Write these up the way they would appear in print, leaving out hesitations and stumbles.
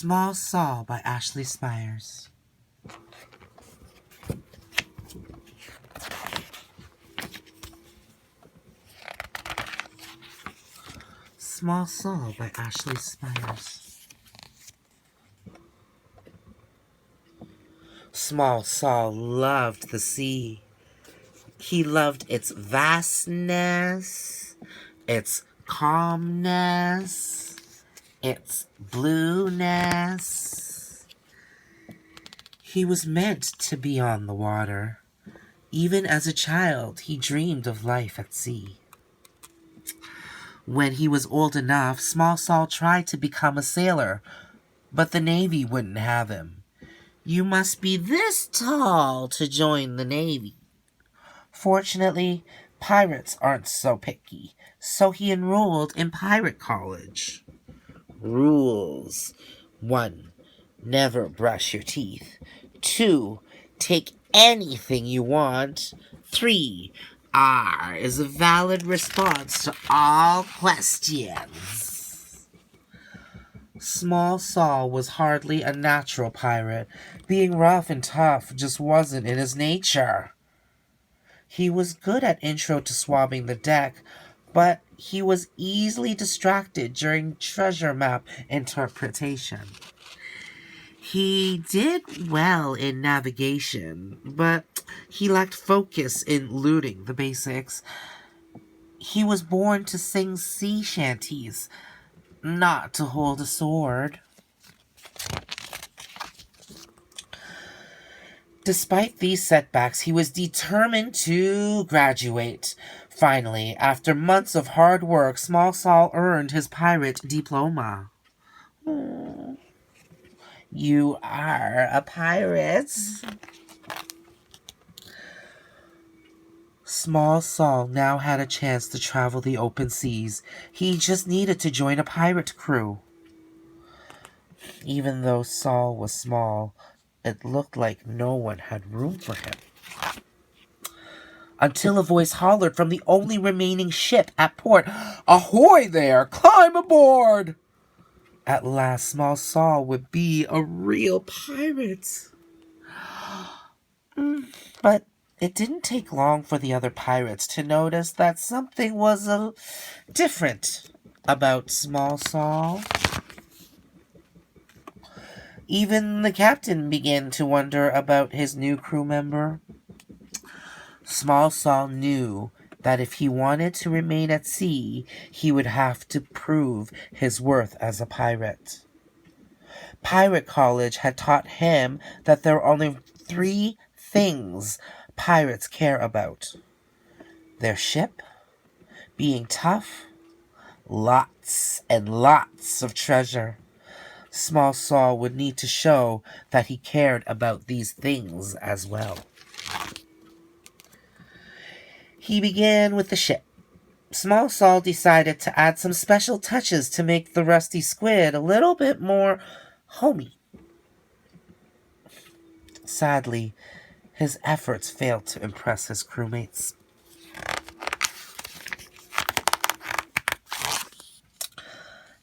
Small Saul by Ashley Spires. Small Saul by Ashley Spires. Small Saul loved the sea. He loved its vastness, its calmness, its blueness. He was meant to be on the water. Even as a child, he dreamed of life at sea. When he was old enough, Small Saul tried to become a sailor, but the Navy wouldn't have him. You must be this tall to join the Navy. Fortunately, pirates aren't so picky, so he enrolled in pirate college. Rules: 1. Never brush your teeth. 2. Take anything you want. 3. R is a valid response to all questions. Small Saul was hardly a natural pirate. Being rough and tough just wasn't in his nature. He was good at intro to swabbing the deck, but he was easily distracted during treasure map interpretation. He did well in navigation, but he lacked focus in looting the basics. He was born to sing sea shanties, not to hold a sword. Despite these setbacks, he was determined to graduate. Finally, after months of hard work, Small Saul earned his pirate diploma. You are a pirate? Small Saul now had a chance to travel the open seas. He just needed to join a pirate crew. Even though Saul was small, it looked like no one had room for him. Until a voice hollered from the only remaining ship at port, "Ahoy there! Climb aboard!" At last, Small Saul would be a real pirate. But it didn't take long for the other pirates to notice that something was different about Small Saul. Even the captain began to wonder about his new crew member. Small Saul knew that if he wanted to remain at sea, he would have to prove his worth as a pirate. Pirate college had taught him that there are only 3 things pirates care about: their ship, being tough, lots and lots of treasure. Small Saul would need to show that he cared about these things as well. He began with the ship. Small Saul decided to add some special touches to make the rusty squid a little bit more homey. Sadly, his efforts failed to impress his crewmates.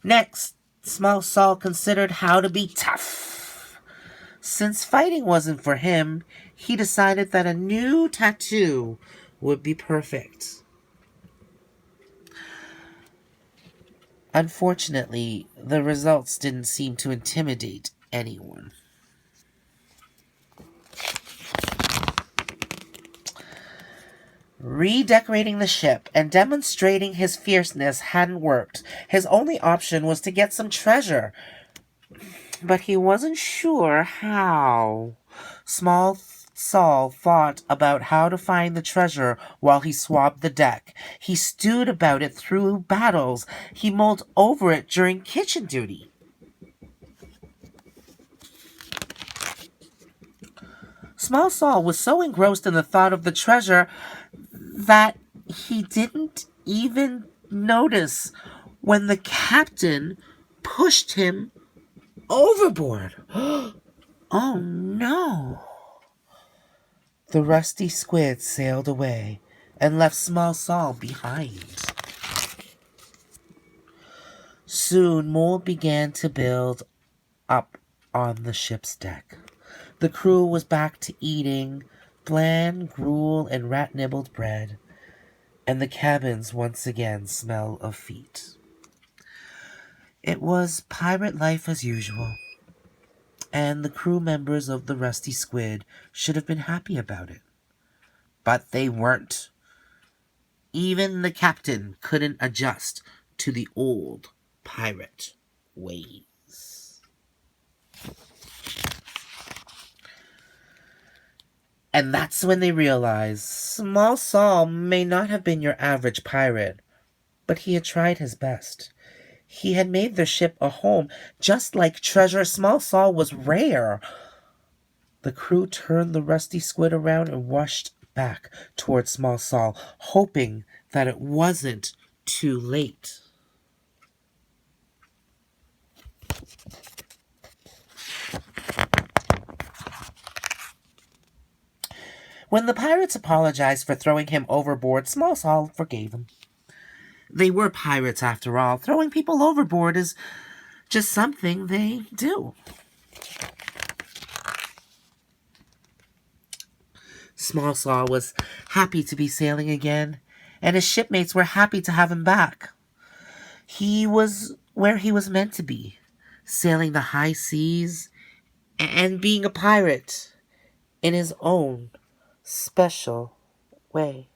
Next, Small Saul considered how to be tough. Since fighting wasn't for him, he decided that a new tattoo would be perfect. Unfortunately, the results didn't seem to intimidate anyone. Redecorating the ship and demonstrating his fierceness hadn't worked. His only option was to get some treasure, but he wasn't sure how. Small Saul thought about how to find the treasure while he swabbed the deck. He stewed about it through battles. He mulled over it during kitchen duty. Small Saul was so engrossed in the thought of the treasure that he didn't even notice when the captain pushed him overboard. Oh no! The rusty squid sailed away and left Small Saul behind. Soon, mold began to build up on the ship's deck. The crew was back to eating bland gruel and rat-nibbled bread, and the cabins once again smell of feet. It was pirate life as usual, and the crew members of the Rusty Squid should have been happy about it. But they weren't. Even the captain couldn't adjust to the old pirate ways. And that's when they realized Small Saul may not have been your average pirate, but he had tried his best. He had made their ship a home, just like treasure. Small Saul was rare. The crew turned the Rusty Squid around and rushed back toward Small Saul, hoping that it wasn't too late. When the pirates apologized for throwing him overboard, Small Saul forgave him. They were pirates after all. Throwing people overboard is just something they do. Small Saul was happy to be sailing again, and his shipmates were happy to have him back. He was where he was meant to be, sailing the high seas and being a pirate in his own special way.